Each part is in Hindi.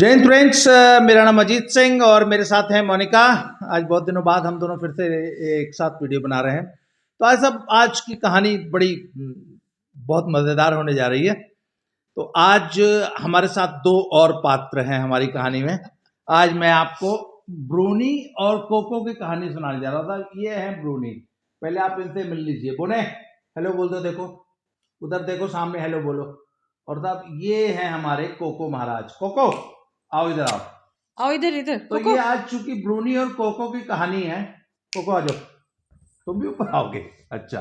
जय हिंद फ्रेंड्स, मेरा नाम अजीत सिंह और मेरे साथ है मोनिका। आज बहुत दिनों बाद हम दोनों फिर से एक साथ वीडियो बना रहे हैं। तो आज की कहानी बड़ी बहुत मज़ेदार होने जा रही है। तो आज हमारे साथ दो और पात्र हैं हमारी कहानी में। आज मैं आपको ब्रूनी और कोको की कहानी सुनाने जा रहा था। ये है ब्रूनी। पहले आप इनसे मिल लीजिए। बोले हेलो बोल दो। देखो उधर देखो, सामने हेलो बोलो। और तब ये है हमारे कोको महाराज। कोको आओ इधर आओ। आओ इधर इधर। तो ये आज चूंकि ब्रूनी और कोको की कहानी है, कोको आ जाओ, तुम भी ऊपर आओगे। अच्छा,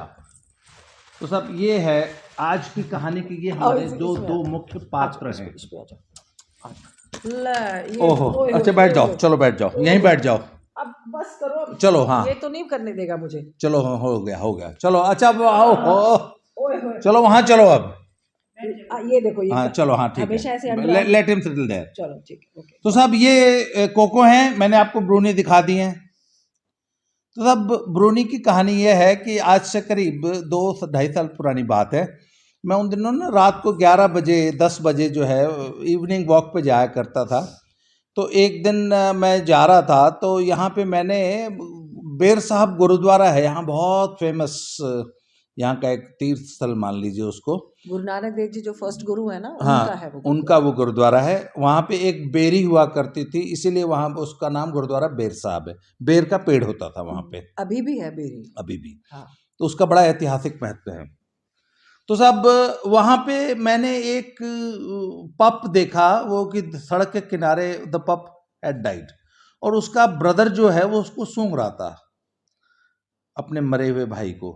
तो सब ये है आज की कहानी की। ये हमारे जो दो मुख्य पात्र हैं। ओहो, अच्छा बैठ जाओ, चलो बैठ जाओ, यहीं बैठ जाओ। अब बस करो अब। चलो हाँ, ये तो नहीं करने देगा मुझे। चलो हाँ, हो गया। चलो अच्छा अब आओ हो, चलो वहां चलो अब। ये देखो ये हाँ चलो हाँ ठीक हमेशा ऐसे है, लेट हिम सेटल देयर। चलो ठीक है ओके। तो साहब ये कोको हैं, मैंने आपको ब्रूनी दिखा दी है। तो साहब ब्रूनी की कहानी ये है कि आज से करीब 2-2.5 साल पुरानी बात है। मैं उन दिनों ना रात को 11 बजे 10 बजे जो है इवनिंग वॉक पे जाया करता था। तो एक दिन मैं जा रहा था, तो यहाँ पे मैंने बेर साहब गुरुद्वारा है यहाँ, बहुत फेमस, यहाँ का एक तीर्थ स्थल मान लीजिए उसको। गुरु नानक देव जी जो फर्स्ट गुरु है ना, हाँ, उनका है वो उनका वो गुरुद्वारा है। वहाँ पे एक बेरी हुआ करती थी, इसीलिए वहाँ पे उसका नाम गुरुद्वारा बेर साहब है। बेर का पेड़ होता था वहाँ पे, अभी भी है बेरी, अभी भी। हाँ। तो उसका बड़ा ऐतिहासिक महत्व है। तो साहब वहाँ पे मैंने एक पप देखा, वो कि सड़क के किनारे द पप हैड डाइड, और उसका ब्रदर जो है वो उसको सूंघ रहा था, अपने मरे हुए भाई को।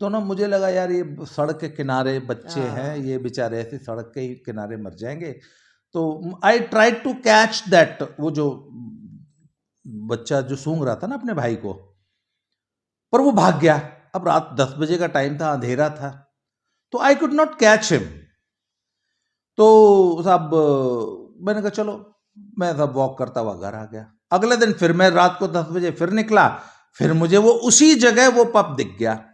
तो ना मुझे लगा यार ये सड़क के किनारे बच्चे हैं, ये बेचारे ऐसे सड़क के ही किनारे मर जाएंगे। तो I try to catch that, वो जो बच्चा जो सूंघ रहा था ना अपने भाई को, पर वो भाग गया। अब रात 10 बजे का टाइम था, अंधेरा था, तो I could not catch him. तो साहब मैंने कहा चलो, मैं सब वॉक करता हुआ घर आ गया। अगले दिन फिर मैं रात को 10 बजे फिर निकला, फिर मुझे वो उसी जगह वो पप दिख गया।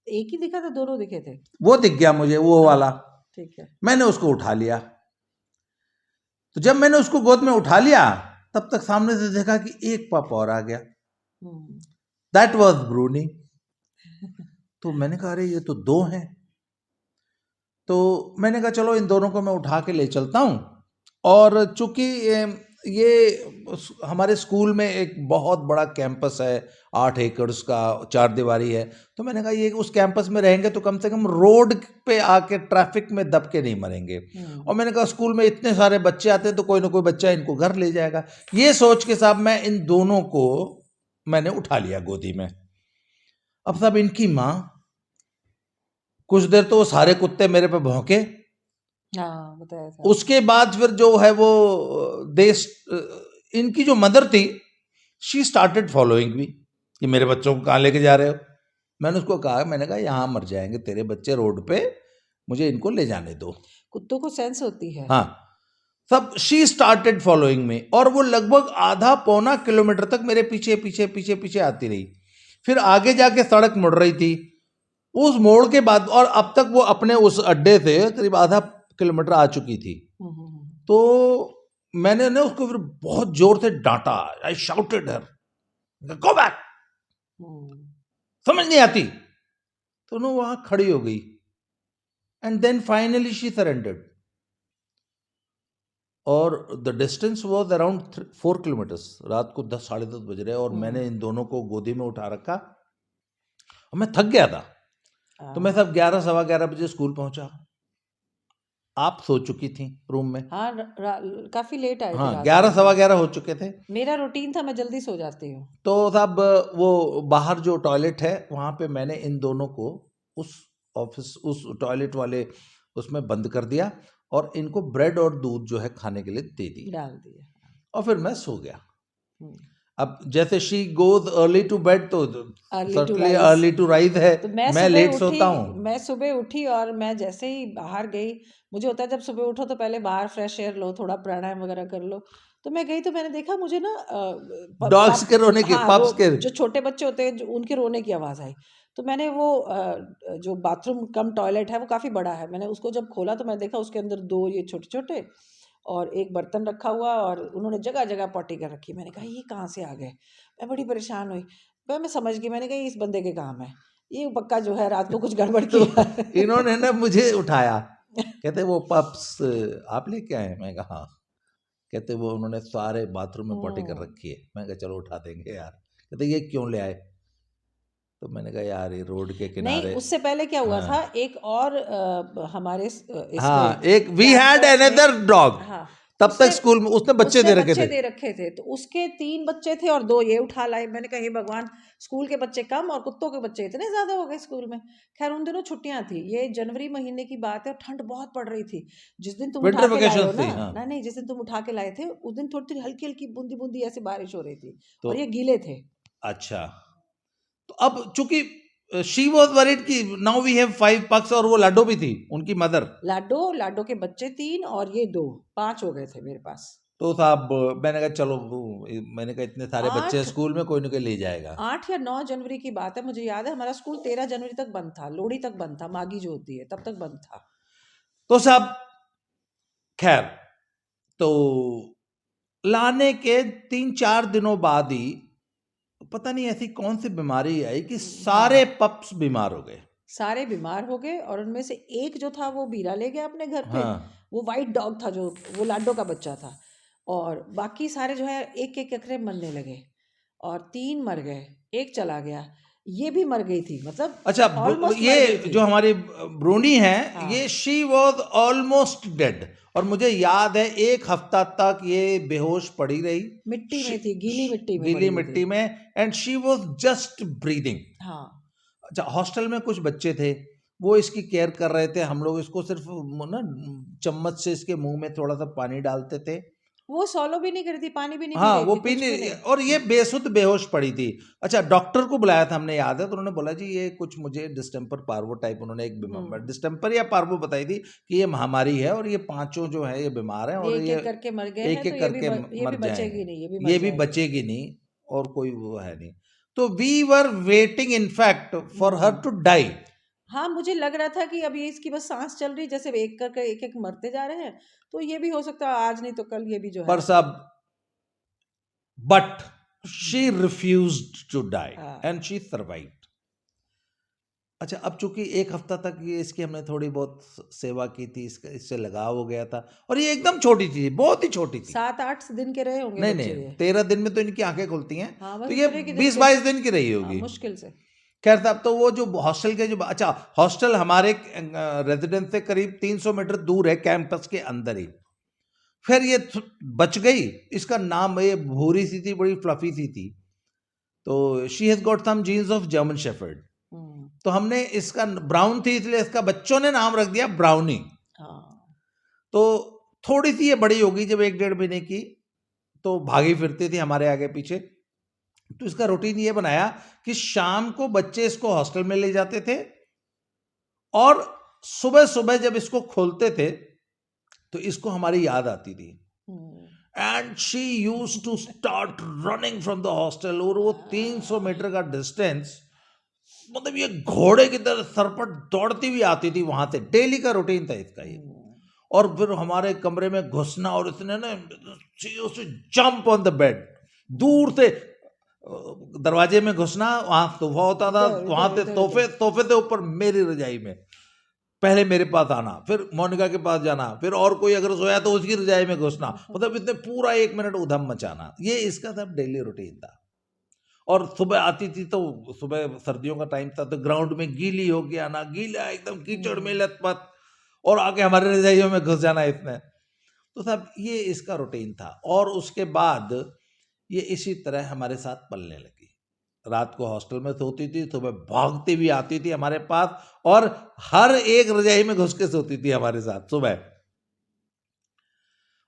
एक ही दिखा था, दोनों दिखे थे? वो दिख गया मुझे, वो वाला। ठीक है। मैंने उसको उठा लिया। तो जब मैंने उसको गोद में उठा लिया, तब तक सामने से देखा कि एक पप और आ गया। That was Bruny. तो मैंने कहा अरे ये तो दो हैं। तो मैंने कहा चलो इन दोनों को मैं उठा के ले चलता हूँ। और चूंकि ये हमारे स्कूल में एक बहुत बड़ा कैंपस है, 8 एकड़ का, 4 दीवारी है। तो मैंने कहा ये उस कैंपस में रहेंगे तो कम से कम रोड पे आके ट्रैफिक में दब के नहीं मरेंगे। और मैंने कहा स्कूल में इतने सारे बच्चे आते हैं तो कोई ना कोई बच्चा इनको घर ले जाएगा। ये सोच के साहब मैं इन दोनों को मैंने उठा लिया गोदी में। अब साहब इनकी माँ, कुछ देर तो वो सारे कुत्ते मेरे पे भौंके। हाँ बताया था। उसके बाद फिर जो है वो देश, इनकी जो मदर थी, शी स्टार्टेड फॉलोइंग मी कि मेरे बच्चों को कहाँ लेके जा रहे हो। मैंने उसको कहा, मैंने कहा यहाँ मर जाएंगे तेरे बच्चे रोड पे, मुझे इनको ले जाने दो। कुत्तों को सेंस होती है। हाँ, सब शी स्टार्टेड फॉलोइंग मी, और वो लगभग आधा पौना किलोमीटर तक मेरे पीछे पीछे पीछे पीछे आती रही। फिर आगे जाके सड़क मुड़ रही थी। उस मोड़ के बाद, और अब तक वो अपने उस अड्डे से करीब आधा किलोमीटर आ चुकी थी। तो मैंने ना उसको फिर बहुत जोर से डांटा। I shouted her, go back, समझ नहीं आती। तो ना वहां खड़ी हो गई, and then finally she surrendered. और the distance was around 4 kilometres. रात को 10 साढ़े 10 बज रहे, और मैंने इन दोनों को गोदी में उठा रखा, और मैं थक गया था। तो मैं सब 11 सवा 11 बजे स्कूल पहुंचा। आप सो चुकी थी रूम में। हाँ काफी लेट आए थे। हाँ 11 सवा 11 हो चुके थे। मेरा रूटीन था, मैं जल्दी सो जाती हूँ। तो साहब वो बाहर जो टॉयलेट है वहाँ पे मैंने इन दोनों को उस ऑफिस, उस टॉयलेट वाले उसमें बंद कर दिया, और इनको ब्रेड और दूध जो है खाने के लिए दे दी, डाल दिया, और फिर मैं सो गया। अब जैसे she goes early to bed, तो सर्टनली अर्ली टू राइज है। तो मैं लेट सोता हूँ। मैं सुबह उठी, और मैं जैसे ही बाहर गई, मुझे होता है जब सुबह उठो तो पहले बाहर फ्रेश एयर लो, थोड़ा प्राणायाम वगैरह कर लो। तो मैं गई तो मैंने देखा, मुझे ना डॉग्स के रोने की, पप्स के, जो छोटे बच्चे होते हैं उनके रोने की आवाज़ आई। तो मैंने वो जो बाथरूम कम टॉयलेट है वो काफ़ी बड़ा है, मैंने उसको जब खोला तो मैंने देखा उसके अंदर 2 ये छोटे छोटे, और एक बर्तन रखा हुआ और उन्होंने जगह जगह पॉटी कर रखी। मैंने कहा ये कहाँ से आ गए? मैं बड़ी परेशान हुई। फिर मैं समझ गई, मैंने कहा ये इस बंदे के काम है, ये पक्का जो है रात को कुछ गड़बड़ तो किया। इन्होंने ना मुझे उठाया, कहते वो पप्स आप लेके आए? मैं कहा हाँ। कहते वो उन्होंने सारे बाथरूम में पॉटी कर रखी है। मैं कहा चलो उठा देंगे यार। कहते ये क्यों ले आए? तो मैंने कहा यार ये रोड के नहीं, किनारे। उससे पहले क्या हुआ था, हाँ एक और हमारे हाँ, इसमें एक वी हैड कैंपस में, अनदर डॉग। हाँ, तब तक उसने स्कूल में उसने बच्चे उसने दे रखे बच्चे थे। दे रखे थे, तो उसके 3 बच्चे थे और 2 ये उठा लाए। मैंने कहा हे भगवान, स्कूल के बच्चे कम और कुत्तों के बच्चे इतने ज्यादा हो गए स्कूल में। खैर उन दिनों छुट्टियां थी, ये जनवरी महीने की बात है और ठंड बहुत पड़ रही थी। जिस दिन तुम विंटर उठा के लाए हो वेकेशन ना, थी हाँ। नहीं, जिस दिन तुम उठा के लाए थे उस दिन थोड़ी थोड़ी हल्की हल्की बूंदी बूंदी ऐसी बारिश हो रही थी तो और ये गीले थे। अच्छा, तो अब चूंकि शी वॉज वरीड कि नाउ वी हैव 5 पक्स, और वो लाडो भी थी उनकी मदर। लाडो के बच्चे 3 और ये 2, 5 हो गए थे मेरे पास। तो साहब मैंने कहा चलो, मैंने कहा इतने सारे बच्चे हैं 8 स्कूल में, कोई ना कोई ले जाएगा। 8 या 9 जनवरी की बात है, मुझे याद है। हमारा स्कूल 13 जनवरी तक बंद था, लोहड़ी तक बंद था, मागी जो होती है तब तक बंद था। तो साहब खैर, तो लाने के 3-4 दिनों बाद ही पता नहीं ऐसी कौन सी बीमारी आई कि सारे हाँ, पप्स बीमार हो गए। सारे बीमार हो गए और उनमें से एक जो था वो बीरा ले गया अपने घर पे। हाँ वो वाइट डॉग था, जो वो लाडो का बच्चा था। और बाकी सारे जो है एक एक एकरे मरने लगे और 3 मर गए, एक चला गया, ये भी मर गई थी, मतलब अच्छा, ऑलमोस्ट मर ये गई थी। जो हमारी ब्रूनी है, हाँ, ये शी वॉज ऑलमोस्ट डेड। और मुझे याद है 1 हफ्ता तक ये बेहोश पड़ी रही, मिट्टी में थी, गीली मिट्टी में गीली पड़ी हुई थी। मिट्टी में, and she was just breathing. हाँ, अच्छा, हॉस्टल में कुछ बच्चे थे, वो इसकी केयर कर रहे थे। हम लोग इसको सिर्फ ना चम्मच से इसके मुंह में थोड़ा सा पानी डालते थे। वो सॉलो भी नहीं करी थी, पानी भी नहीं पी हाँ रही वो थी, कुछ पीने, भी नहीं। और ये बेसुध बेहोश पड़ी थी। अच्छा, डॉक्टर को बुलाया था हमने, याद है, तो उन्होंने बोला जी ये कुछ मुझे डिस्टेम्पर पार्वो टाइप, उन्होंने एक डिस्टेम्पर या पार्वो बताई थी कि ये महामारी है और ये पांचों जो है ये बीमार हैं और एक ये एक करके मर गए हैं, एक तो एक करके ये मर भी बचेगी जाएंगे, नहीं, ये भी मर ये भी जाएगी। बचेगी नहीं, और कोई वो है नहीं। तो we were waiting in fact for her to die. हाँ, मुझे लग रहा था कि अब ये इसकी बस सांस चल रही, जैसे एक करके एक एक मरते जा रहे हैं, तो ये भी हो सकता है आज नहीं तो कल ये भी जो है। पर साहब, but she refused to die हाँ, and she survived. अच्छा, अब चूंकि 1 हफ्ता तक ये इसकी हमने थोड़ी बहुत सेवा की थी, इसका इससे लगाव हो गया था, और ये एकदम छोटी थी, बहुत ही छोटी थी। 7-8 दिन के रहे होंगे नहीं बच्चे नहीं, ये। 13 दिन में तो इनकी आंखें खुलती हैं, हाँ, तो बस ये इतने की दिन 20-22 दिन की रही हाँ, होगी। मुश्किल से। खैर साहब, तो वो जो हॉस्टल के जो, अच्छा, हॉस्टल हमारे रेजिडेंस से करीब 300 मीटर दूर है, कैंपस के अंदर ही। फिर ये बच गई, इसका नाम, ये भूरी सी थी, बड़ी फ्लफी सी थी, तो she has got some genes of German shepherd. तो हमने इसका, ब्राउन थी इसलिए इसका बच्चों ने नाम रख दिया ब्राउनी। हाँ, तो थोड़ी सी ये बड़ी होगी जब 1-1.5 महीने की, तो भागी फिरती थी हमारे आगे पीछे। तो इसका रूटीन ये बनाया कि शाम को बच्चे इसको हॉस्टल में ले जाते थे, और सुबह सुबह जब इसको खोलते थे तो इसको हमारी याद आती थी, and she used to start running from the hostel. और वो 300 मीटर का डिस्टेंस, मतलब ये घोड़े की तरह सरपट दौड़ती हुई आती थी वहां से। डेली का रूटीन था इसका ये। और फिर हमारे कमरे में घुसना, और इसने ना जंप ऑन द बेड, दूर से दरवाजे में घुसना, वहां सोफा होता था, वहां से सोफे से ऊपर मेरी रजाई में पहले मेरे पास आना, फिर मोनिका के पास जाना, फिर और कोई अगर सोया तो उसकी रजाई में घुसना, मतलब इतने पूरा 1 मिनट उधम मचाना, ये इसका सब डेली रूटीन था। और सुबह आती थी तो, सुबह सर्दियों का टाइम था, तो ग्राउंड में गीली हो के आना, गीला एकदम कीचड़ में लथपथ, और आके हमारे रजाइयों में घुस जाना इसने। तो सब ये इसका रूटीन था। और उसके बाद ये इसी तरह हमारे साथ पलने लगी। रात को हॉस्टल में सोती थी, सुबह भागती भी आती थी हमारे पास, और हर एक रजाई में घुस के सोती थी हमारे साथ सुबह।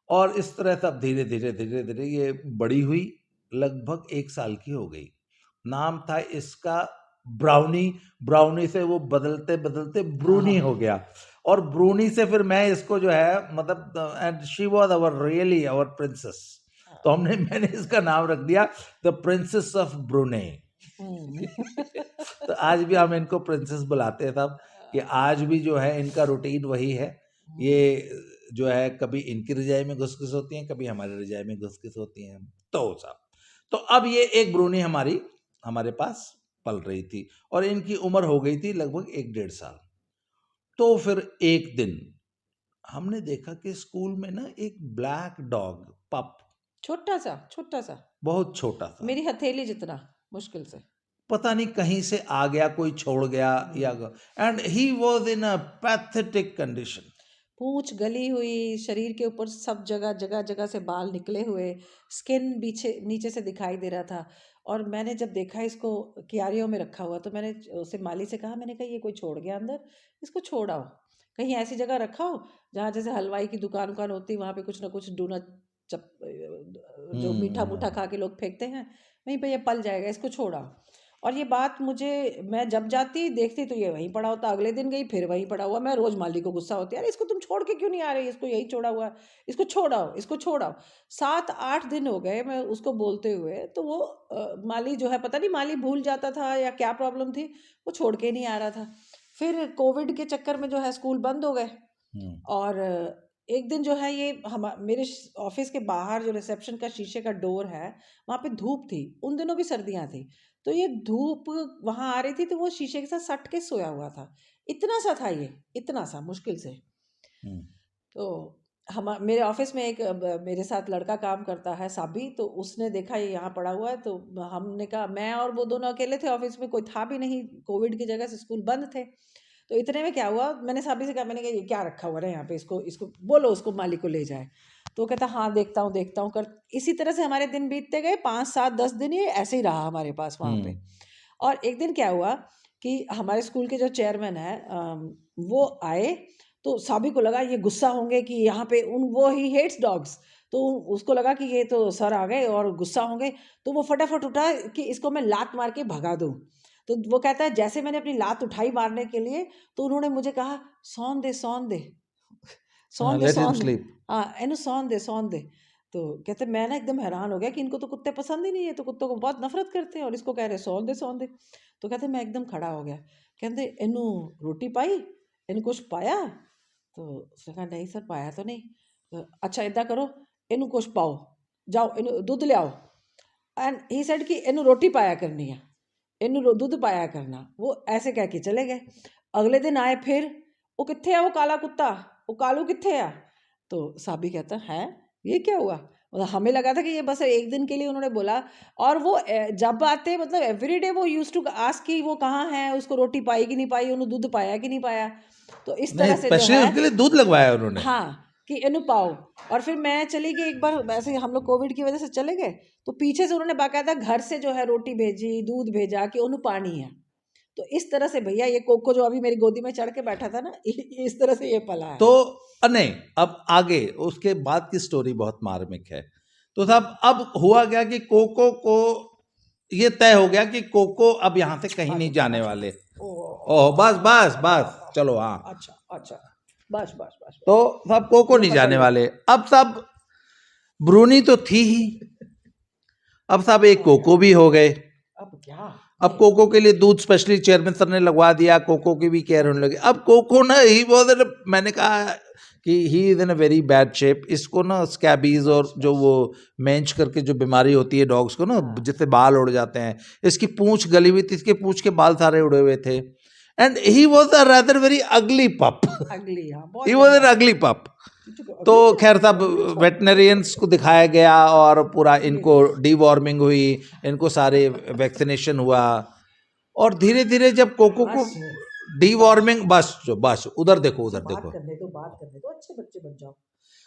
और इस तरह सब धीरे धीरे धीरे धीरे ये बड़ी हुई, लगभग 1 साल की हो गई। नाम था इसका ब्राउनी। ब्राउनी से वो बदलते बदलते ब्रूनी हो गया, और ब्रूनी से फिर मैं इसको जो है, मतलब, and she was our really our princess. तो मैंने इसका नाम रख दिया द प्रिंसेस ऑफ ब्रूने। तो आज भी हम इनको प्रिंसेस बुलाते हैं साहब, कि आज भी जो है इनका रूटीन वही है। ये जो है कभी इनकी रजाई में घुस होती हैं, कभी हमारी रजाई में घुस होती हैं। तो साहब, तो अब ये एक ब्रूनी हमारे पास पल रही थी और इनकी उम्र हो गई थी लगभग 1-1.5 साल। तो फिर एक दिन हमने देखा कि स्कूल में ना एक ब्लैक डॉग पप, छोटा सा बहुत छोटा था, मेरी हथेली जितना मुश्किल से, पता नहीं कहीं से आ गया, कोई छोड़ गया या, and he was in a pathetic condition. पूंछ गली हुई, शरीर के ऊपर सब जगह जगह जगह से बाल निकले हुए, स्किन पीछे नीचे से दिखाई दे रहा था। और मैंने जब देखा इसको क्यारियों में रखा हुआ, तो मैंने उसे माली से कहा, मैंने कहा ये कोई छोड़ गया अंदर, इसको छोड़ आओ, कहीं ऐसी जगह रखा हो जहाँ जैसे हलवाई की दुकान उकान होती, वहाँ पे कुछ ना कुछ डोनट चप जो मीठा मूठा खा के लोग फेंकते हैं, वहीं पे ये पल जाएगा, इसको छोड़ आओ। और ये बात मुझे, मैं जब जाती देखती तो ये वहीं पड़ा होता, अगले दिन गई फिर वहीं पड़ा हुआ। मैं रोज माली को गुस्सा होती, यार इसको तुम छोड़ के क्यों नहीं आ रही, इसको यही छोड़ा हुआ है, इसको छोड़ाओ, इसको छोड़ाओ। 7-8 दिन हो गए मैं उसको बोलते हुए, तो वो माली जो है, पता नहीं माली भूल जाता था या क्या प्रॉब्लम थी, वो छोड़ के नहीं आ रहा था। फिर कोविड के चक्कर में जो है स्कूल बंद हो गए। और एक दिन जो है ये हम मेरे ऑफिस के बाहर जो रिसेप्शन का शीशे का डोर है, वहाँ पे धूप थी, उन दिनों भी सर्दियाँ थी, तो ये धूप वहाँ आ रही थी, तो वो शीशे के साथ सट के सोया हुआ था। इतना सा था ये, इतना सा मुश्किल से। तो हम मेरे ऑफिस में एक मेरे साथ लड़का काम करता है साबी, तो उसने देखा ये यहाँ पड़ा हुआ है, तो हमने कहा, मैं और वो दोनों अकेले थे ऑफिस में, कोई था भी नहीं, कोविड की जगह से स्कूल बंद थे। तो इतने में क्या हुआ, मैंने साबी से कहा, मैंने कहा ये क्या रखा हुआ है यहाँ पे, इसको इसको बोलो उसको मालिक को ले जाए। तो कहता हाँ देखता हूँ कर। इसी तरह से हमारे दिन बीतते गए, 5-7-10 दिन ये ऐसे ही रहा हमारे पास वहाँ पे। और एक दिन क्या हुआ कि हमारे स्कूल के जो चेयरमैन है वो आए, तो साबी को लगा ये गुस्सा होंगे कि यहाँ पे वो ही हेट्स डॉग्स, तो उसको लगा कि ये तो सर आ गए और गुस्सा होंगे, तो वो फटाफट उठा कि इसको मैं लात मार के भगा दूँ। तो वो कहता है, जैसे मैंने अपनी लात उठाई मारने के लिए, तो उन्होंने मुझे कहा, सौन दे सौन दे सौन दे लेट हिम सौन दे, स्लीप। हाँ एनु सौन दे। तो कहते, मैं ना एकदम हैरान हो गया कि इनको तो कुत्ते पसंद ही नहीं है, तो कुत्तों को बहुत नफरत करते हैं, और इसको कह रहे सौन दे। तो कहते, मैं एकदम खड़ा हो गया, कहते इनू रोटी पाई, इनू कुछ पाया। तो उसने कहा, नहीं सर पाया तो नहीं। तो अच्छा इदा करो, इनू कुछ पाओ, जाओ इनू दूध ले आओ। एंड ही सेड कि इनू रोटी पाया करनी है, इनू दूध पाया करना। वो ऐसे कह के चले गए। अगले दिन आए फिर, वो कित्थे है वो काला कुत्ता, वो कालू कित्थे है। तो साबी कहता है ये क्या हुआ, मतलब हमें लगा था कि ये बस एक दिन के लिए उन्होंने बोला। और वो जब आते, मतलब एवरीडे वो यूज टू आस्क कि वो कहाँ है, उसको रोटी पाई कि नहीं पाई, उन्होंने दूध पाया कि नहीं पाया। तो इस नहीं, तरह से जो स्पेशली है, उसके लिए दूध लगवाया उन्होंने। हाँ, कि इन्हू पाओ। और फिर मैं चली गई एक बार, वैसे हम लोग कोविड की वजह से चले गए, तो पीछे से उन्होंने बाकायदा घर से जो है रोटी भेजी, दूध भेजा कि उन्हें पानी है। तो इस तरह से भैया ये कोको जो अभी मेरी गोदी में चढ़ के बैठा था ना, इस तरह से ये पला है। तो नहीं, अब आगे उसके बाद की स्टोरी बहुत मार्मिक है। तो साहब अब हुआ गया कि कोको को ये तय हो गया कि कोको अब यहाँ से कहीं नहीं जाने वाले। ओह बस बस बस, चलो हाँ। अच्छा बस बस बस। तो साहब कोको नहीं जाने वाले। अब साहब ब्रूनी तो थी ही, अब साहब एक कोको भी हो गए। अब क्या, अब कोको के लिए दूध स्पेशली चेयरमैन सर ने लगवा दिया, कोको की भी केयर होने लगी। अब कोको ना ही बहुत, मैंने कहा कि he is in a very bad shape. इसको ना स्कैबीज और जो वो मेंच करके जो बीमारी होती है डॉग्स को ना, जिससे बाल उड़ जाते हैं, इसकी पूंछ गली हुई थी, इसके पूंछ के बाल सारे उड़े हुए थे। And he was a rather very ugly पप, ही वॉज एन अगली पप। तो खैर साहब वेटनरियंस को दिखाया गया और पूरा इनको डीवॉर्मिंग हुई, इनको सारे वैक्सीनेशन हुआ, और धीरे धीरे जब कोको को डीवॉर्मिंग, बस उधर देखो बात करने दो, अच्छे बच्चे बन जाओ।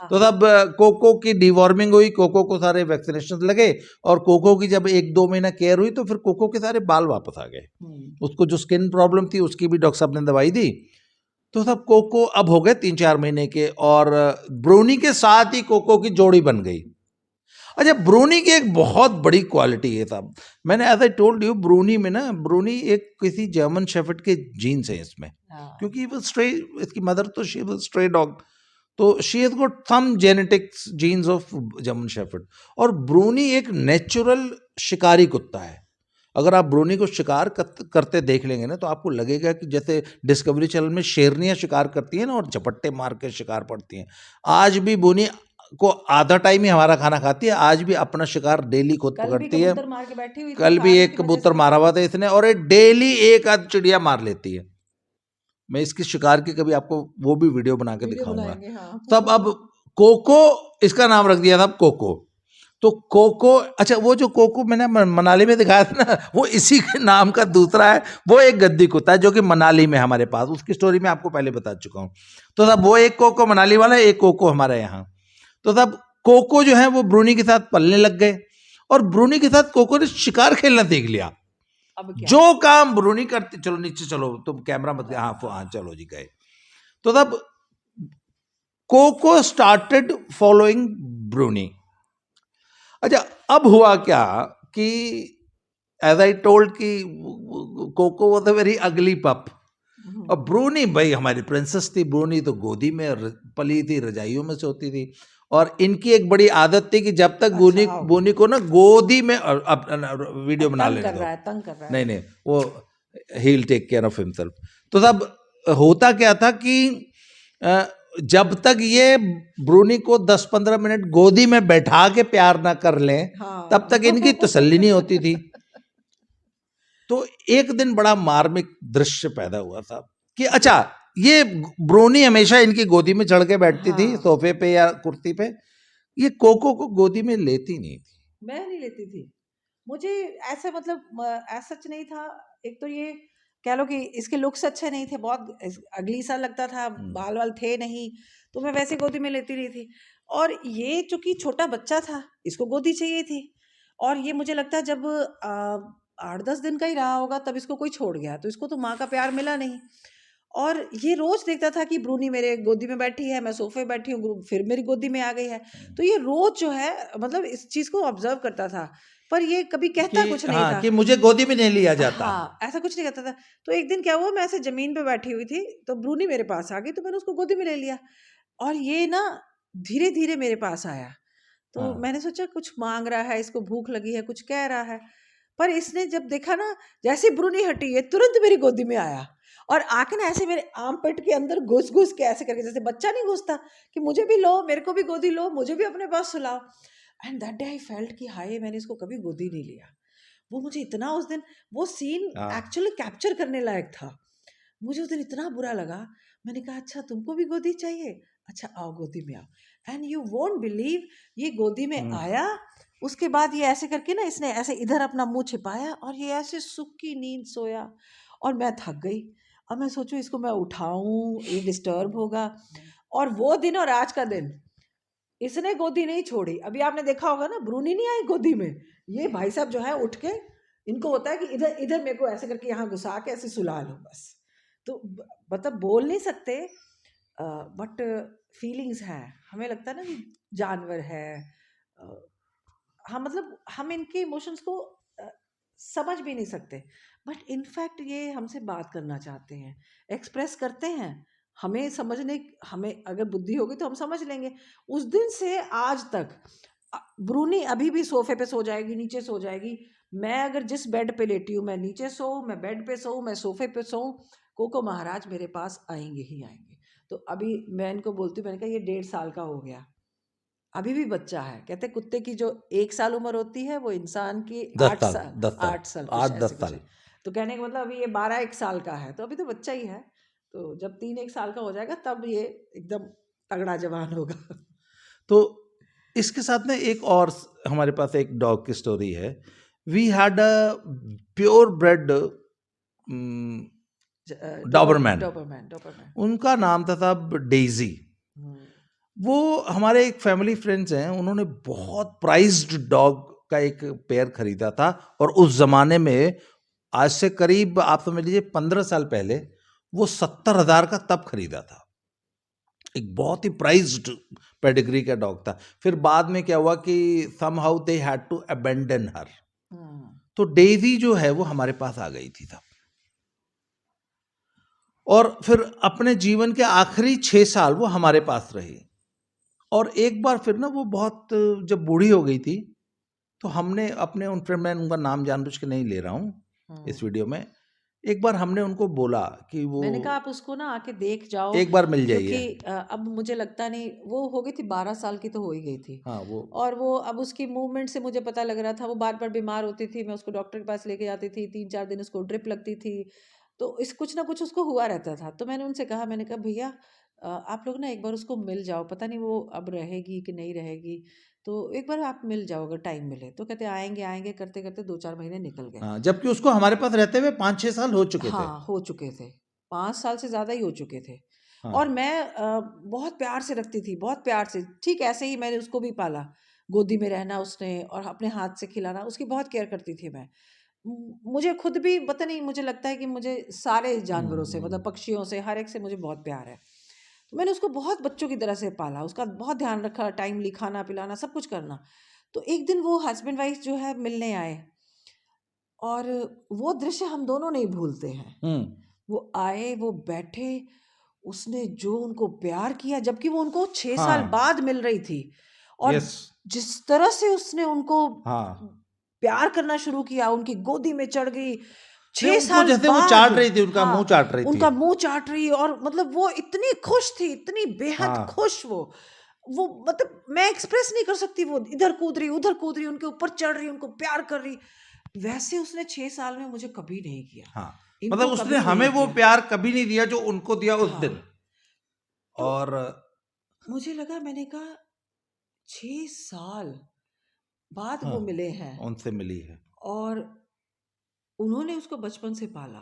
तो तब कोको की डीवॉर्मिंग हुई, कोको को सारे वैक्सीनेशन लगे, और कोको की जब 1-2 महीना केयर हुई तो फिर कोको के सारे बाल वापस आ गए। उसको जो स्किन प्रॉब्लम थी उसकी भी डॉक्टर साहब ने दवाई दी। तो सब कोको अब हो गए 3-4 महीने के, और ब्रूनी के साथ ही कोको की जोड़ी बन गई। अच्छा, ब्रूनी की एक बहुत बड़ी क्वालिटी है साहब, मैंने as I told you, Brownie में ना, ब्रूनी एक किसी जर्मन शेफर्ड के जीन्स हैं इसमें, क्योंकि वो स्ट्रे, इसकी मदर तो शी वाज स्ट्रे डॉग, तो she has got some genetics genes of German shepherd. और ब्रूनी एक नेचुरल शिकारी कुत्ता है, अगर आप ब्रूनी को शिकार करते देख लेंगे ना, तो आपको लगेगा कि जैसे डिस्कवरी चैनल में शेरनियाँ शिकार करती हैं ना और झपट्टे मार के शिकार पड़ती हैं, आज भी ब्रूनी को आधा टाइम ही हमारा खाना खाती है, आज भी अपना शिकार डेली खुद कल भी पकड़ती है। कबूतर मार के बैठी हुई थी, कल खा भी रही एक थी मजे कबूतर से। मारा हुआ था इसने, और ये डेली एक आध चिड़िया मार लेती है। मैं इसकी शिकार की कभी आपको वो भी वीडियो बना के वीडियो दिखाऊंगा। बनाएंगे, हाँ। तब अब कोको इसका नाम रख दिया था, कोको। तो कोको, अच्छा वो जो कोको मैंने मनाली में दिखाया था ना, वो इसी के नाम का दूसरा है। वो एक गद्दी कुत्ता है जो कि मनाली में हमारे पास, उसकी स्टोरी मैं आपको पहले बता चुका हूँ। तो तब वो एक कोको मनाली वाला है, एक कोको हमारे यहाँ। तो तब कोको जो है वो ब्रूनी के साथ पलने लग गए, और ब्रूनी के साथ कोको ने शिकार खेलना देख लिया। अब क्या? जो काम ब्रूनी करती, चलो नीचे चलो, तुम कैमरा मत, हाँ चलो जी गए। तो तब कोको स्टार्टेड फॉलोइंग ब्रूनी। अच्छा, अब हुआ क्या कि एज आई टोल्ड कि Coco was a very ugly pup, और ब्रूनी भाई हमारी प्रिंसेस थी। ब्रूनी तो गोदी में पली थी, रजाइयों में सोती थी, और इनकी एक बड़ी आदत थी कि जब तक बोनी को ना गोदी में, अब वीडियो बना लेने दो, तंग कर रहा है। नहीं वो he will take care of himself. तो तब होता क्या था कि जब तक ये ब्रूनी को 10-15 मिनट गोदी में बैठा के प्यार ना कर लें, हाँ। तब तक इनकी तसल्ली नहीं होती थी। तो एक दिन बड़ा मार्मिक दृश्य पैदा हुआ था कि अच्छा, ये ब्रूनी हमेशा इनकी गोदी में चढ़ के बैठती थी, सोफे पे या कुर्सी पे, ये कोको को गोदी में लेती नहीं थी। मैं नहीं लेती थी, मुझे ऐसे मतलब ऐसा सच नहीं था। एक तो ये कह लो कि इसके लुक्स अच्छे नहीं थे, बहुत अगली सा लगता था, बाल वाल थे नहीं, तो मैं वैसे गोदी में लेती रही थी। और ये चूंकि छोटा बच्चा था, इसको गोदी चाहिए थी, और ये मुझे लगता है जब 8-10 दिन का ही रहा होगा तब इसको कोई छोड़ गया, तो इसको तो माँ का प्यार मिला नहीं। और ये रोज देखता था कि ब्रूनी मेरे गोदी में बैठी है, मैं सोफे बैठी हूँ, फिर मेरी गोदी में आ गई है। तो ये रोज जो है मतलब इस चीज को ऑब्जर्व करता था, पर ये कभी कहता कुछ नहीं था कि मुझे गोदी में नहीं लिया जाता। हाँ, ऐसा कुछ नहीं कहता था। तो एक दिन क्या हुआ, मैं ऐसे जमीन पे बैठी हुई थी, तो ब्रूनी मेरे पास आ गई, तो मैंने उसको गोदी में ले लिया, और ये ना धीरे धीरे मेरे पास आया। तो मैंने सोचा कुछ मांग रहा है, इसको भूख लगी है, कुछ कह रहा है। पर इसने जब देखा ना, जैसे ब्रूनी हटी, ये तुरंत मेरी गोदी में आया, और आके ना ऐसे मेरे आम पेट के अंदर घुस घुस के ऐसे करके, जैसे बच्चा नहीं घुसता कि मुझे भी लो, मेरे को भी गोदी लो, मुझे भी अपने पास सुलाओ। And that day I felt कि हाय, मैंने इसको कभी गोदी नहीं लिया। वो मुझे इतना उस दिन वो सीन एक्चुअली कैप्चर करने लायक था। मुझे उस दिन इतना बुरा लगा, मैंने कहा अच्छा तुमको भी गोदी चाहिए, अच्छा आओ गोदी में आओ। एंड यू वोंट बिलीव, ये गोदी में आया, उसके बाद ये ऐसे करके ना, इसने ऐसे इधर अपना मुंह छिपाया, और ये ऐसे सुख की नींद सोया, और मैं थक गई। अब मैं सोचूं इसको मैं उठाऊं, ये डिस्टर्ब होगा। और वो दिन और आज का दिन, इसने गोदी नहीं छोड़ी। अभी आपने देखा होगा ना, ब्रूनी नहीं आई गोदी में, ये भाई साहब जो है उठ के, इनको होता है कि इधर इधर मेरे को ऐसे करके यहाँ घुसा के ऐसे सुला लो बस। तो मतलब बोल नहीं सकते, बट फीलिंग्स हैं। हमें लगता है ना कि जानवर है, हम मतलब हम इनके इमोशंस को समझ भी नहीं सकते, बट इनफैक्ट ये हमसे बात करना चाहते हैं, एक्सप्रेस करते हैं। हमें समझने, हमें अगर बुद्धि होगी तो हम समझ लेंगे। उस दिन से आज तक ब्रूनी अभी भी सोफे पे सो जाएगी, नीचे सो जाएगी। मैं अगर जिस बेड पे लेटी हूँ, मैं नीचे सोऊं, मैं बेड पे सोऊं, मैं सोफे पे सोऊं, कोको महाराज मेरे पास आएंगे ही आएंगे। तो अभी मैं इनको बोलती हूँ, मैंने कहा ये 1.5 साल का हो गया, अभी भी बच्चा है। कहते कुत्ते की जो 1 साल उम्र होती है, वो इंसान की 8 साल 8 साल कुछ ऐसे कुछ है। तो कहने का मतलब अभी ये 12-1 साल का है, तो अभी तो बच्चा ही है। तो जब 3-1 साल का हो जाएगा तब ये एकदम तगड़ा जवान होगा। तो इसके साथ में एक और हमारे पास एक डॉग की स्टोरी है। We had a purebred Doberman, उनका नाम था साहब डेजी। वो हमारे एक फैमिली फ्रेंड्स हैं, उन्होंने बहुत प्राइज्ड डॉग का एक पेयर खरीदा था, और उस जमाने में आज से करीब आप समझ लीजिए 15 साल पहले वो 70,000 का तब खरीदा था। एक बहुत ही प्राइज्ड पेडिग्री का डॉग था। फिर बाद में क्या हुआ कि somehow they had to abandon her, तो डेजी जो है वो हमारे पास आ गई थी तब, और फिर अपने जीवन के आखिरी 6 साल वो हमारे पास रही। और एक बार फिर ना वो बहुत जब बूढ़ी हो गई थी, तो हमने अपने उन फ्रेंड, मैं उनका नाम जानबूझ के नहीं ले रहा हूँ इस वीडियो में, एक बार हमने उनको बोला कि वो मैंने कहा आप उसको ना आके देख जाओ, एक बार मिल क्योंकि जाइए। अब मुझे लगता नहीं, वो हो गई थी 12 साल की, तो हो ही गई थी। हाँ वो और वो अब उसकी मूवमेंट से मुझे पता लग रहा था, वो बार बार बीमार होती थी, मैं उसको डॉक्टर के पास लेके जाती थी, 3-4 दिन उसको ड्रिप लगती थी, तो इस कुछ ना कुछ उसको हुआ रहता था। तो मैंने उनसे कहा, मैंने कहा भैया आप लोग ना एक बार उसको मिल जाओ, पता नहीं वो अब रहेगी कि नहीं रहेगी, तो एक बार आप मिल जाओ अगर टाइम मिले। तो कहते आएंगे आएंगे करते करते 2-4 महीने निकल गए। हाँ, जबकि उसको हमारे पास रहते हुए 5-6 साल हो चुके थे। हाँ, हो चुके थे। 5 साल से ज़्यादा ही हो चुके थे। हाँ। और मैं बहुत प्यार से रखती थी, बहुत प्यार से। ठीक ऐसे ही मैंने उसको भी पाला। गोदी में रहना उसने और अपने हाथ से खिलाना, उसकी बहुत केयर करती थी मैं। मुझे खुद भी पता नहीं, मुझे लगता है कि मुझे सारे जानवरों से, मतलब पक्षियों से, हर एक से मुझे बहुत प्यार है। तो मैंने उसको बहुत बच्चों की तरह से पाला, उसका बहुत ध्यान रखा, टाइमली खाना-पिलाना, सब कुछ करना। तो एक दिन वो हस्बैंड वाइफ जो है मिलने आए, और वो दृश्य हम दोनों नहीं भूलते हैं। वो आए, वो बैठे, उसने जो उनको प्यार किया, जबकि वो उनको 6 साल हाँ। बाद मिल रही थी, और यस। जिस तरह से उसने उनको हाँ। प्यार करना शुरू किया, उनकी गोदी में चढ़ गई नहीं, 6 उनको साल जैसे वो बाद। चाट रही थी, उनका मुँह हाँ, चाट रही थी। उनका मुँह चाट रही, और मतलब वो इतनी खुश थी, इतनी बेहद हाँ। खुश वो मतलब मैं एक्सप्रेस नहीं कर सकती, वो इधर कूद रही, उधर कूद रही, उनके ऊपर चढ़ रही, उनको प्यार कर रही। वैसे उसने 6 साल में मुझे कभी नहीं किया, हाँ, मतलब इनको उसने कभी हमें नहीं वो किया। प्यार कभी नहीं दिया जो उनको दिया उस हाँ, दिन। तो और मुझे लगा, मैंने कहा 6 साल बाद हाँ, वो मिले हैं, उनसे मिली है। और उन्होंने उसको बचपन से पाला।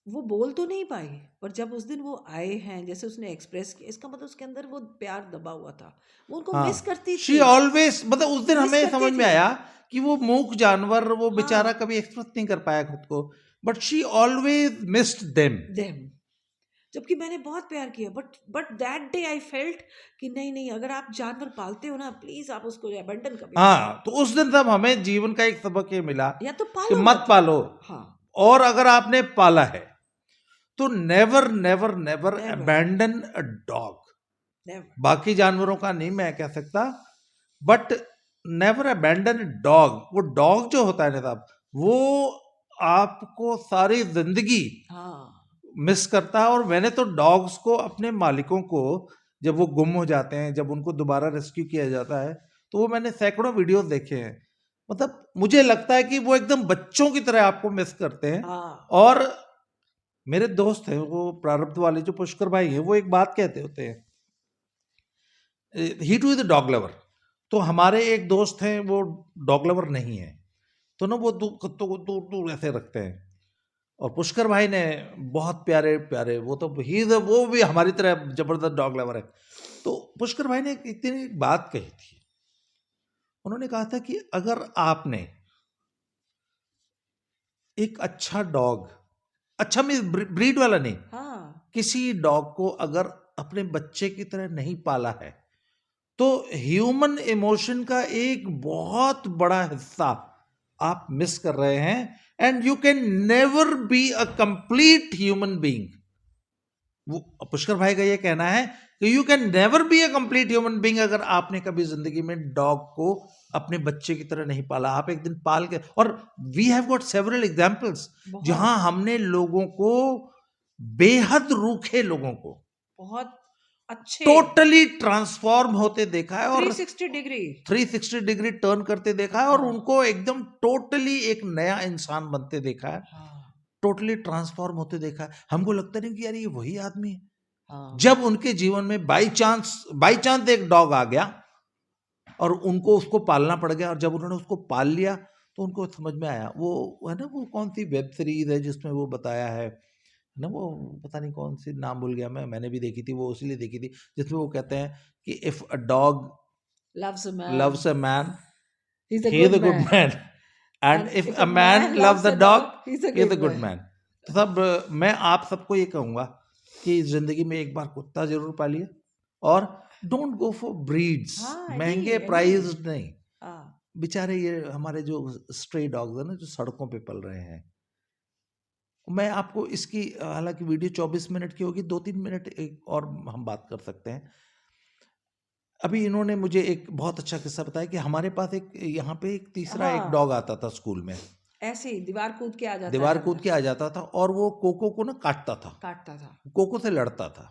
वो बोल तो नहीं पाई, पर जब उस दिन वो आए हैं, जैसे उसने एक्सप्रेस किया, इसका मतलब उसके अंदर वो प्यार दबा हुआ था, वो उनको मिस हाँ, करती शी थी, ऑलवेज, मतलब उस दिन मिस हमें करती समझ में थी। आया कि वो मूक जानवर, वो बेचारा हाँ, कभी एक्सप्रेस नहीं कर पाया खुद को, but she always missed them. Them. जबकि मैंने बहुत प्यार किया, but that day I felt कि नहीं नहीं, अगर आप जानवर पालते हो ना, प्लीज आप उसको अबंडन कभी मत करो, हाँ, तो उस दिन तब हमें जीवन का एक सबक ये मिला या तो कि पालो मत मत। पालो, हाँ, और अगर आपने पाला है तो never never never never, abandon a dog. Never. बाकी जानवरों का नहीं मैं कह सकता, बट नेवर अबैंडन डॉग। वो डॉग जो होता है ना साहब, वो आपको सारी जिंदगी हाँ, मिस करता है। और मैंने तो डॉग्स को, अपने मालिकों को, जब वो गुम हो जाते हैं, जब उनको दोबारा रेस्क्यू किया जाता है, तो वो मैंने सैकड़ों वीडियोस देखे हैं। मतलब मुझे लगता है कि वो एकदम बच्चों की तरह आपको मिस करते हैं। हाँ, और मेरे दोस्त हैं वो प्रारब्ध वाले, जो पुष्कर भाई हैं, वो एक बात कहते होते हैं, he too is the dog lover. तो हमारे एक दोस्त हैं, वो डॉग लवर नहीं है, तो ना वो कुत्तों को दूर दूर ऐसे रखते हैं। और पुष्कर भाई ने बहुत प्यारे प्यारे, वो तो ही, वो भी हमारी तरह जबरदस्त डॉग लवर है। तो पुष्कर भाई ने एक दिन एक बात कही थी, उन्होंने कहा था कि अगर आपने एक अच्छा डॉग, अच्छा मीन ब्रीड वाला नहीं, हाँ, किसी डॉग को अगर अपने बच्चे की तरह नहीं पाला है, तो ह्यूमन इमोशन का एक बहुत बड़ा हिस्सा आप मिस कर रहे हैं। And you can never be a complete human being. वो पुष्कर भाई का ये कहना है कि you can never be a complete human being अगर आपने कभी जिंदगी में डॉग को अपने बच्चे की तरह नहीं पाला। आप एक दिन पाल के, और we have got several examples जहां बहुत, हमने लोगों को, बेहद रूखे लोगों को बहुत अच्छे, टोटली ट्रांसफॉर्म होते देखा है, और 360 डिग्री। 360 डिग्री टर्न करते देखा है, और हाँ, उनको एकदम टोटली एक नया इंसान बनते देखा है, हाँ, टोटली ट्रांसफॉर्म होते देखा है। हमको लगता नहीं कि यार ये वही आदमी है। हाँ, जब उनके जीवन में बाई चांस एक डॉग आ गया और उनको उसको पालना पड़ गया, और जब उन्होंने उसको पाल लिया तो उनको समझ में आया। वो है ना, वो कौन सी वेब सीरीज है जिसमें वो बताया है ना, वो पता नहीं कौन सी, नाम भूल गया मैंने भी देखी थी, वो इसलिए देखी थी, जिसमें वो कहते हैं कि if a dog loves a loves man, a man, he's a he is good a good man, man. And and if if a a man man loves loves a a dog, dog, he's a he is a good good man. man. तो सब मैं आप सबको ये कहूंगा कि जिंदगी में एक बार कुत्ता जरूर पालिए, और डोंट गो फॉर ब्रीड्स, हाँ, महंगे एनी, प्राइस नहीं। हाँ, बेचारे ये हमारे जो स्ट्रे डॉग्स है ना, जो सड़कों पे पल रहे हैं, मैं आपको इसकी, हालांकि वीडियो 24 मिनट की होगी, 2-3 मिनट एक और हम बात कर सकते हैं। अभी इन्होंने मुझे एक बहुत अच्छा किस्सा बताया कि हमारे पास एक यहाँ पे एक तीसरा एक हाँ डॉग आता था स्कूल में, ऐसे ही दीवार कूद के आ जाता दीवार है कूद के अंदर आ जाता था और वो कोको को ना काटता था, काटता था कोको से लड़ता था।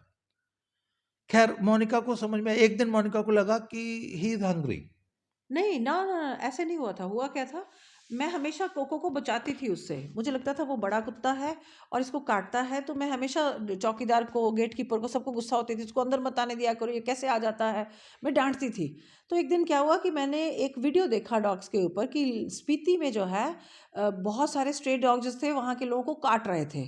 खैर मोनिका को समझ में, एक दिन मोनिका को लगा कि ही इज हंग्री। नहीं ना ना ना, ऐसे नहीं हुआ था हुआ क्या था मैं हमेशा कोको को बचाती थी उससे मुझे लगता था वो बड़ा कुत्ता है और इसको काटता है तो मैं हमेशा चौकीदार को गेट कीपर को सबको गुस्सा होती थी उसको अंदर मत आने दिया करो ये कैसे आ जाता है मैं डांटती थी तो एक दिन क्या हुआ कि मैंने एक वीडियो देखा डॉग्स के ऊपर कि स्पीति में जो है बहुत सारे स्ट्रे डॉग्स थे वहाँ के लोगों को काट रहे थे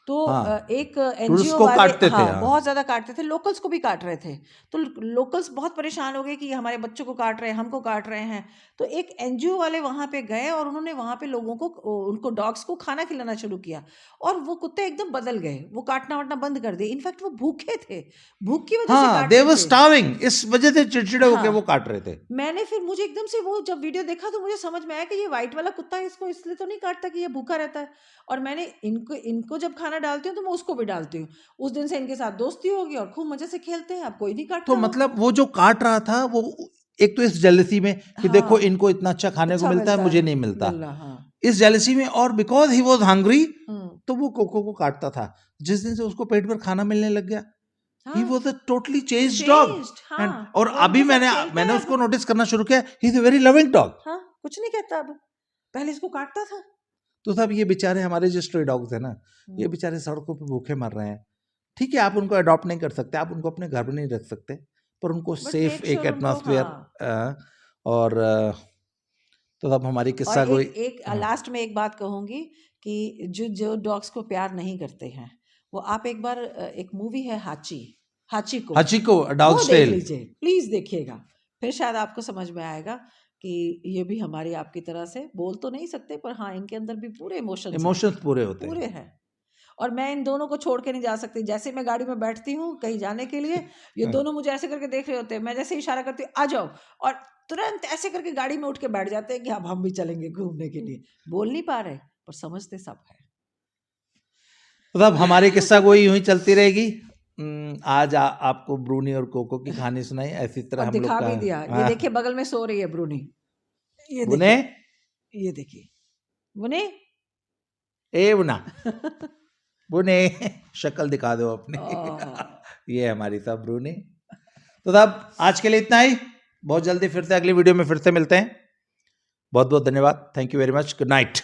तो हाँ, एक टूरिस्ट एनजीओ को वाले काटते थे, हाँ हाँ। बहुत ज़्यादा काटते थे लोकल्स को भी काट रहे थे तो लोकल्स बहुत परेशान हो गए कि हमारे बच्चों को काट रहे हैं हमको काट रहे हैं तो एक एनजीओ वाले वहाँ पे गए और उन्होंने वहाँ पे लोगों को उनको डॉग्स को खाना खिलाना शुरू किया और वो कुत्ते एकदम बदल गए वो काटना वाटना बंद कर दिए इनफैक्ट वो भूखे थे भूख की वजह से हाँ, काट दे रहे वर थे स्टार्विंग, इस वजह से चिड़चिड़े होके हाँ वो काट रहे थे। मैंने फिर मुझे एकदम से वो जब वीडियो देखा तो मुझे समझ में आया कि ये व्हाइट वाला कुत्ता है इसको इसलिए तो नहीं काटता कि ये भूखा रहता है और मैंने इनको इनको जब खाना डालती हूँ तो मैं उसको भी डालती हूँ उस दिन से इनके साथ दोस्ती होगी और खूब मजे से खेलते हैं अब कोई नहीं तो काटता वो मतलब वो जो काट रहा था वो एक तो इस जेलसी में कि देखो हाँ इनको इतना अच्छा खाने को अच्छा मिलता है, मिलता मुझे है नहीं मिलता, मिल रहा हाँ इस जेलसी में, और बिकॉज ही वाज हंग्री हम्म तो वो कोको को काटता था। जिस दिन से उसको पेट भर खाना मिलने लग गया, ही हाँ was a totally changed dog. Changed and हाँ और वो अभी इनके साथ मैंने खेलता मैंने है उसको अब नोटिस करना शुरू किया, he is a very loving dog. हाँ कुछ नहीं कहता अब पहले इसको काटता था तो साहब ये बेचारे हमारे जो स्ट्रे डॉग्स है ना, ये हम्म, बेचारे सड़कों पे भूखे मर रहे हैं। ठीक है, आप उनको अडॉप्ट नहीं कर सकते, आप उनको अपने घर में नहीं रख सकते, पर उनको बट सेफ मेक एक श्योर उनको एटमॉस्फेयर, हाँ और तो अब हमारी और किस्सा एक कोई, एक लास्ट में एक बात कहूंगी कि जो जो डॉग्स को प्यार नहीं करते हैं वो आप एक बार एक मूवी है हाची हाची को हचिको वो डॉग्स देख टेल। लीजिए प्लीज देखिएगा फिर शायद आपको समझ में आएगा कि ये भी हमारी आपकी तरह से बोल तो नहीं सकते पर हाँ इनके अंदर भी पूरे इमोशंस हैं इमोशंस पूरे होते पूरे हैं। हैं और मैं इन दोनों को छोड़ के नहीं जा सकती जैसे मैं गाड़ी में बैठती हूँ कहीं जाने के लिए ये दोनों मुझे ऐसे करके देख रहे होते हैं मैं जैसे इशारा करती हूँ आ जाओ और तुरंत ऐसे करके गाड़ी में उठ के बैठ जाते हैं कि अब हम भी चलेंगे घूमने के लिए बोल नहीं पा रहे पर समझते सब है तो अब हमारी किस्सा कोई यूं ही चलती रहेगी। आज आपको ब्रूनी और कोको की कहानी सुनाई, ऐसी तरह और हम लोग दिखा का। भी दिया ये हाँ, देखिए बगल में सो रही है ब्रूनी ये बुने, देखिए ये देखिए बुने ए बुना, बुने, शक्ल दिखा दो अपनी। ओह, ये हमारी साहब ब्रूनी। तो साहब आज के लिए इतना ही, बहुत जल्दी फिर से अगली वीडियो में फिर से मिलते हैं। बहुत बहुत धन्यवाद, thank you very much, good night.